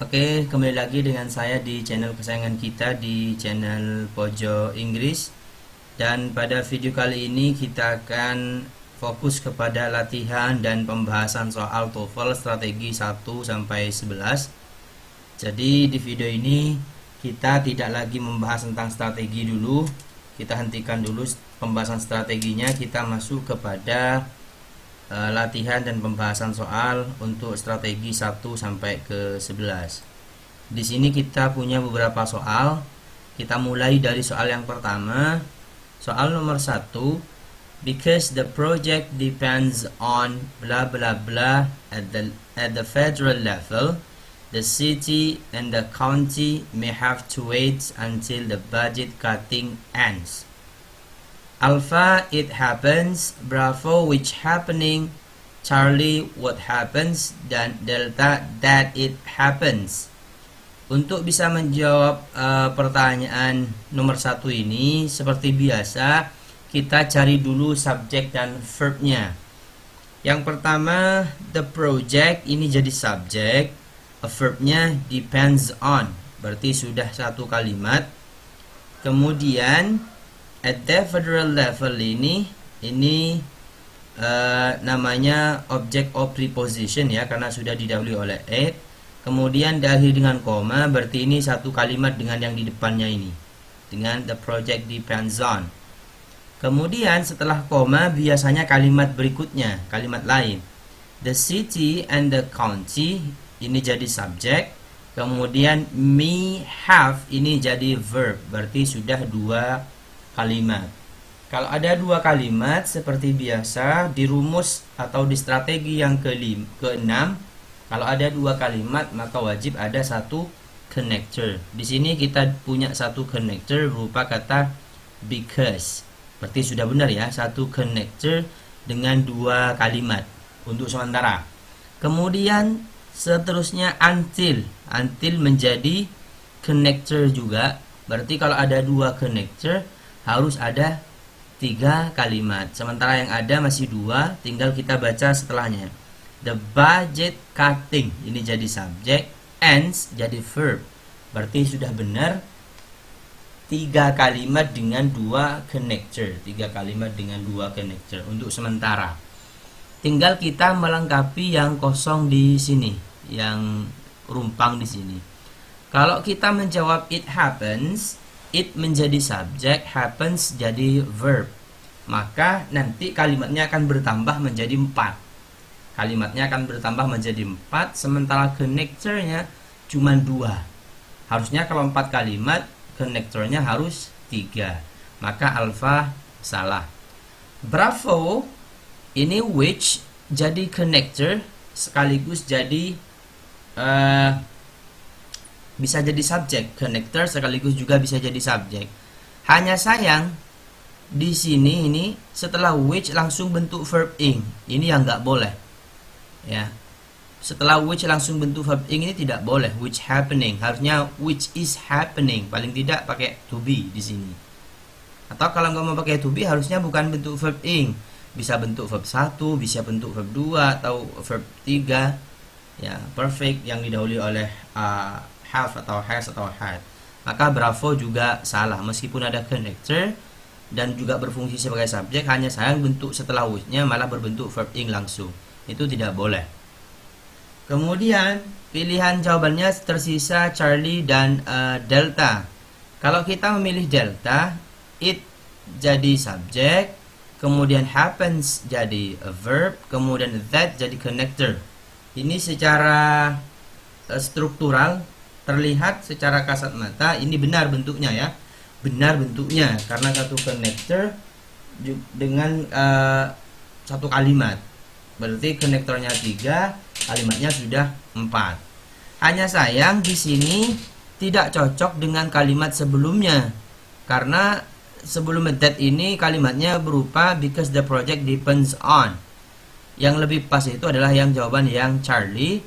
Oke, kembali lagi dengan saya di channel kesayangan kita, di channel Pojok Inggris. Dan pada video kali ini kita akan fokus kepada latihan dan pembahasan soal TOEFL strategi 1 sampai 11. Jadi di video ini kita tidak lagi membahas tentang strategi dulu. Kita hentikan dulu pembahasan strateginya, kita masuk kepada latihan dan pembahasan soal untuk strategi 1 sampai ke 11. Di sini kita punya beberapa soal. Kita mulai dari soal yang pertama. Soal nomor 1. Because the project depends on blah blah blah at the federal level, the city and the county may have to wait until the budget cutting ends. Alpha, it happens. Bravo, which happening. Charlie, what happens. Dan Delta, that it happens. Untuk bisa menjawab pertanyaan nomor 1 ini, seperti biasa, kita cari dulu subjek dan verbnya. Yang pertama, the project, ini jadi subjek. Verbnya depends on, berarti sudah satu kalimat. Kemudian at the federal level ini namanya object of preposition ya, karena sudah didahului oleh at. Kemudian diakhiri dengan koma, berarti ini satu kalimat dengan yang di depannya ini, dengan the project depends on. Kemudian setelah koma biasanya kalimat berikutnya, kalimat lain. The city and the county, ini jadi subjek. Kemudian may have, ini jadi verb, berarti sudah dua kalimat. Kalau ada dua kalimat, seperti biasa di rumus atau di strategi yang ke-6, kalau ada dua kalimat maka wajib ada satu connector. Di sini kita punya satu connector berupa kata because. Berarti sudah benar ya, satu connector dengan dua kalimat untuk sementara. Kemudian seterusnya until menjadi connector juga. Berarti kalau ada dua connector harus ada 3 kalimat. Sementara yang ada masih 2, tinggal kita baca setelahnya. The budget cutting, ini jadi subjek, ends jadi verb. Berarti sudah benar 3 kalimat dengan 2 connector. 3 kalimat dengan 2 connector untuk sementara. Tinggal kita melengkapi yang kosong di sini, yang rumpang di sini. Kalau kita menjawab it happens, it menjadi subjek, happens jadi verb. Maka nanti kalimatnya akan bertambah menjadi 4. Kalimatnya akan bertambah menjadi 4, sementara connectornya cuma 2. Harusnya kalau 4 kalimat, connectornya harus 3. Maka alpha salah. Bravo, ini which jadi connector sekaligus jadi bisa jadi subjek, connector sekaligus juga bisa jadi subjek. Hanya sayang di sini ini setelah which langsung bentuk verb ing. Ini yang nggak boleh. Ya. Setelah which langsung bentuk verb ing ini tidak boleh. Which happening, harusnya which is happening. Paling tidak pakai to be di sini. Atau kalau nggak mau pakai to be harusnya bukan bentuk verb ing. Bisa bentuk verb 1, bisa bentuk verb 2 atau verb 3. Ya, perfect yang didahului oleh have atau has atau had. Maka bravo juga salah meskipun ada connector dan juga berfungsi sebagai subjek, hanya sayang bentuk setelah which-nya malah berbentuk verb ing langsung. Itu tidak boleh. Kemudian pilihan jawabannya tersisa Charlie dan Delta. Kalau kita memilih Delta, it jadi subjek, kemudian happens jadi a verb, kemudian that jadi connector. Ini secara struktural terlihat secara kasat mata ini benar bentuknya ya, benar bentuknya karena satu connector dengan satu kalimat, berarti connectornya 3, kalimatnya sudah 4. Hanya sayang di sini tidak cocok dengan kalimat sebelumnya karena sebelum that ini kalimatnya berupa because the project depends on. Yang lebih pas itu adalah yang jawaban yang Charlie.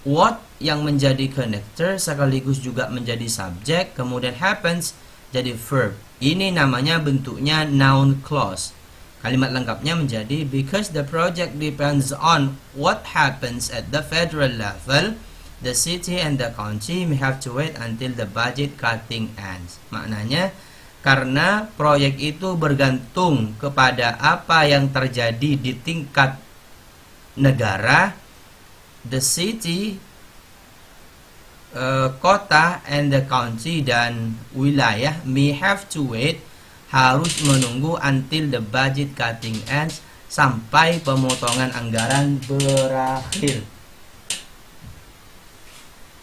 What yang menjadi connector sekaligus juga menjadi subjek, kemudian happens jadi verb. Ini namanya bentuknya noun clause. Kalimat lengkapnya menjadi because the project depends on what happens at the federal level, the city and the county may have to wait until the budget cutting ends. Maknanya, karena proyek itu bergantung kepada apa yang terjadi di tingkat negara, the city, kota, and the county, dan wilayah may have to wait, harus menunggu until the budget cutting ends, sampai pemotongan anggaran berakhir.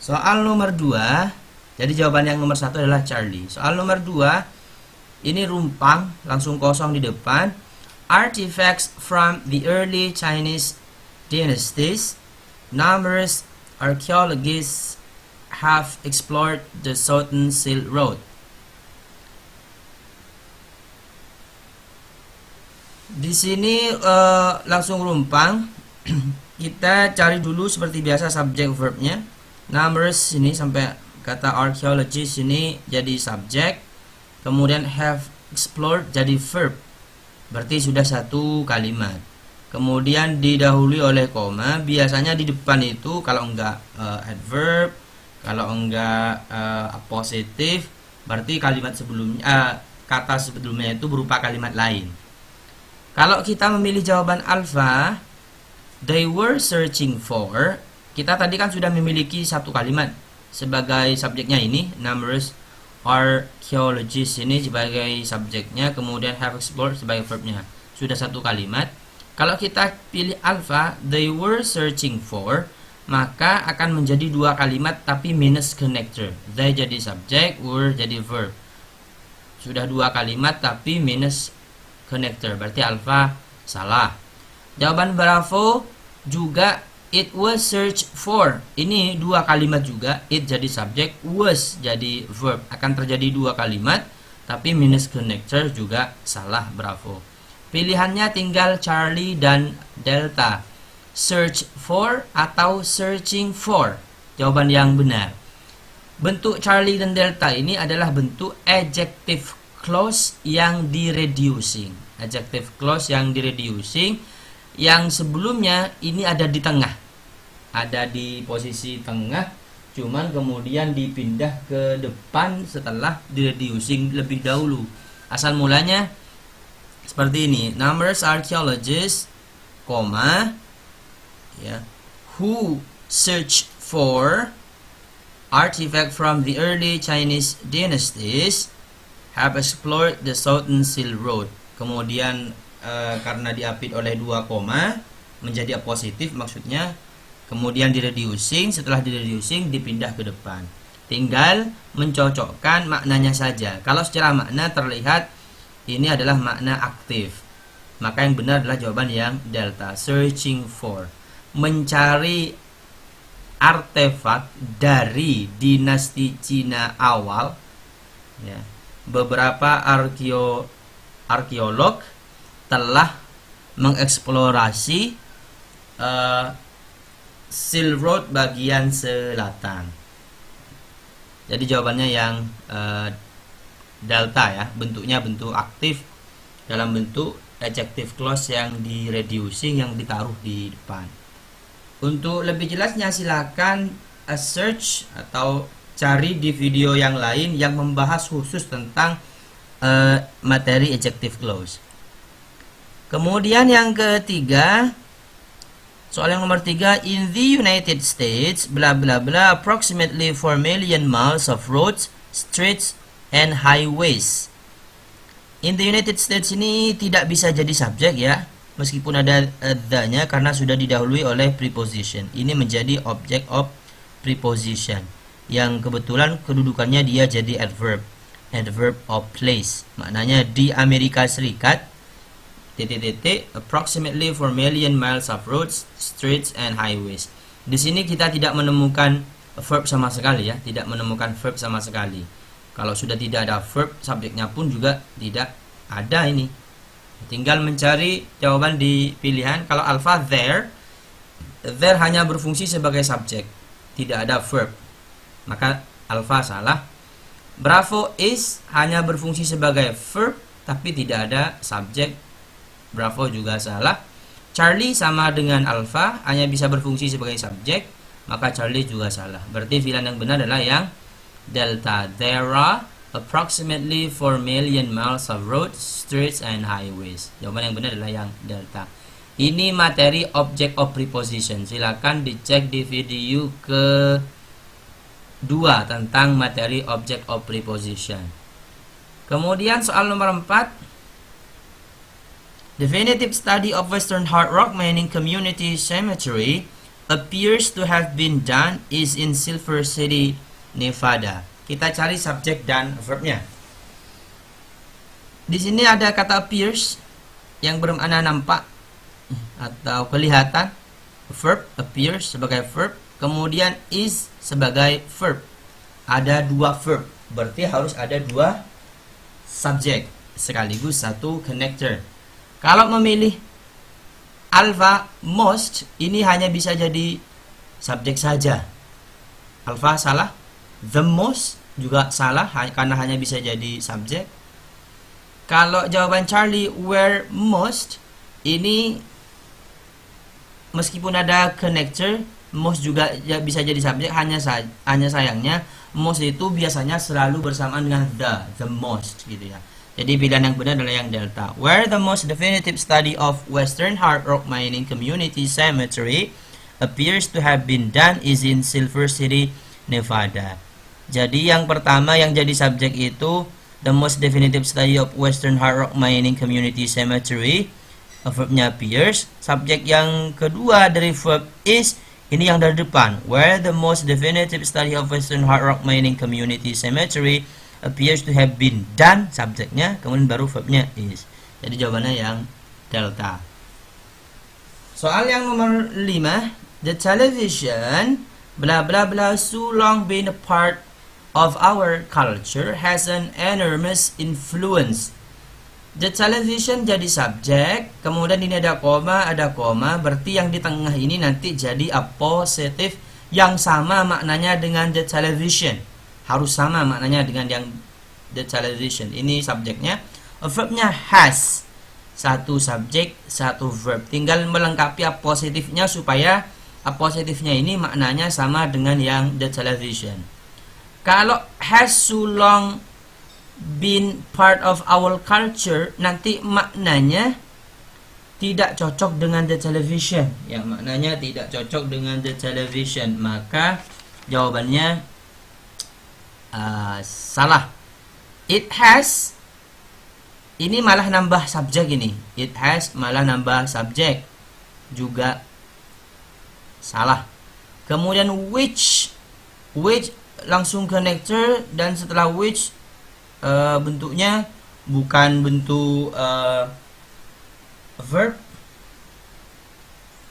Soal nomor 2, jadi jawaban yang nomor 1 adalah Charlie. Soal nomor 2, ini rumpang, langsung kosong di depan. Artifacts from the early Chinese dynasties. Numerous archaeologists have explored the Southern Silk Road. Di sini langsung rumpang. Kita cari dulu seperti biasa subjek verbnya. Numbers ini sampai kata archaeologist ini jadi subjek, kemudian have explored jadi verb, berarti sudah satu kalimat. Kemudian didahului oleh koma. Biasanya di depan itu kalau enggak adverb, kalau enggak appositive, berarti kalimat sebelumnya, kata sebelumnya itu berupa kalimat lain. Kalau kita memilih jawaban alfa, they were searching for, kita tadi kan sudah memiliki satu kalimat sebagai subjeknya ini, numerous archaeologists ini sebagai subjeknya, kemudian have explored sebagai verbnya, sudah satu kalimat. Kalau kita pilih alpha, they were searching for, maka akan menjadi dua kalimat tapi minus connector. They jadi subjek, were jadi verb. Sudah dua kalimat tapi minus connector, berarti alpha salah. Jawaban Bravo juga it was searched for. Ini dua kalimat juga, it jadi subjek, was jadi verb. Akan terjadi dua kalimat tapi minus connector, juga salah. Bravo. Pilihannya tinggal Charlie dan Delta. Search for atau searching for? Jawaban yang benar. Bentuk Charlie dan Delta ini adalah bentuk adjective clause yang di-reducing. Adjective clause yang di-reducing, yang sebelumnya ini ada di tengah. Ada di posisi tengah, cuman kemudian dipindah ke depan setelah di-reducing lebih dahulu. Asal mulanya seperti ini. Numerous archaeologists, ya, who search for artifact from the early Chinese dynasties have explored the Southern Silk Road. Kemudian karena diapit oleh dua koma menjadi positif maksudnya, kemudian di-reducing, setelah di-reducing dipindah ke depan. Tinggal mencocokkan maknanya saja. Kalau secara makna terlihat ini adalah makna aktif, maka yang benar adalah jawaban yang Delta. Searching for, mencari artefak dari dinasti Cina awal, ya. Beberapa arkeolog telah mengeksplorasi Silk Road bagian selatan. Jadi jawabannya yang Delta, ya. Bentuknya bentuk aktif dalam bentuk adjective clause yang di-reducing, yang ditaruh di depan. Untuk lebih jelasnya silakan search atau cari di video yang lain yang membahas khusus tentang materi adjective clause. Kemudian yang ketiga, soal yang nomor 3, in the United States, bla bla bla, approximately 4 million miles of roads, streets, and highways. In the United States ini tidak bisa jadi subjek, ya, meskipun ada the-nya karena sudah didahului oleh preposition. Ini menjadi object of preposition, yang kebetulan kedudukannya dia jadi adverb, adverb of place. Maknanya di Amerika Serikat, approximately 4 million miles of roads, streets, and highways. Di sini kita tidak menemukan verb sama sekali, ya, tidak menemukan verb sama sekali. Kalau sudah tidak ada verb, subjeknya pun juga tidak ada ini. Tinggal mencari jawaban di pilihan. Kalau alpha there hanya berfungsi sebagai subjek, tidak ada verb, maka alpha salah. Bravo is hanya berfungsi sebagai verb tapi tidak ada subjek, Bravo juga salah. Charlie sama dengan alpha, hanya bisa berfungsi sebagai subjek, maka Charlie juga salah. Berarti pilihan yang benar adalah yang delta. There are approximately 4 million miles of roads, streets, and highways. Jawaban yang benar adalah yang delta. Ini materi object of preposition. Silakan dicek di video kedua tentang materi object of preposition. Kemudian soal nomor 4. Definitive study of Western Hard Rock Mining Community Cemetery appears to have been done is in Silver City, Nevada. Kita cari subjek dan verbnya. Di sini ada kata appears yang bermakna nampak atau kelihatan. Verb appears sebagai verb, kemudian is sebagai verb. Ada dua verb, berarti harus ada dua subjek sekaligus satu connector. Kalau memilih alpha most, ini hanya bisa jadi subjek saja. Alpha salah, the most juga salah karena hanya bisa jadi subjek. Kalau jawaban Charlie where most, ini meskipun ada connector, most juga bisa jadi subjek, hanya sayangnya most itu biasanya selalu bersamaan dengan the most gitu ya. Jadi pilihan yang benar adalah yang delta. Where the most definitive study of Western Hard Rock Mining Community Cemetery appears to have been done is in Silver City, Nevada. Jadi yang pertama yang jadi subjek itu the most definitive study of Western Hard Rock Mining Community Cemetery. Verbnya appears. Subjek yang kedua dari verb is, ini yang dari depan. Where the most definitive study of Western Hard Rock Mining Community Cemetery appears to have been done, subjeknya, kemudian baru verbnya is. Jadi jawabannya yang delta. Soal yang nomor 5. The television blah blah blah so long been a part of our culture has an enormous influence. The television jadi subjek, kemudian ini ada koma, berarti yang di tengah ini nanti jadi appositif yang sama maknanya dengan the television. Harus sama maknanya dengan yang the television. Ini subjeknya. Verbnya has. Satu subjek, satu verb. Tinggal melengkapi appositifnya supaya appositifnya ini maknanya sama dengan yang the television. Kalau has so long been part of our culture, nanti maknanya tidak cocok dengan the television. Yang maknanya tidak cocok dengan the television. Maka jawabannya salah. It has, ini malah nambah subjek ini. It has malah nambah subjek, juga salah. Kemudian which langsung connector, dan setelah which bentuknya bukan bentuk verb.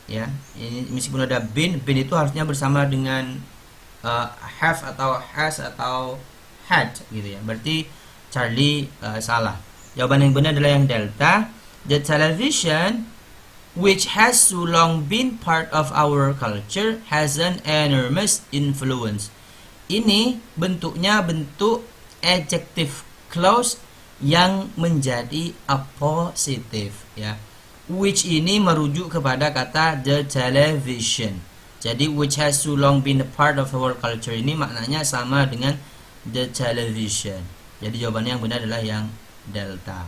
Ya, ini meskipun ada been itu harusnya bersama dengan have atau has atau had gitu ya. Berarti Charlie salah. Jawaban yang benar adalah yang delta. The television which has so long been part of our culture has an enormous influence. Ini bentuknya bentuk adjective clause yang menjadi appositif ya. Which ini merujuk kepada kata the television. Jadi which has so long been a part of our culture ini maknanya sama dengan the television. Jadi jawabannya yang benar adalah yang delta.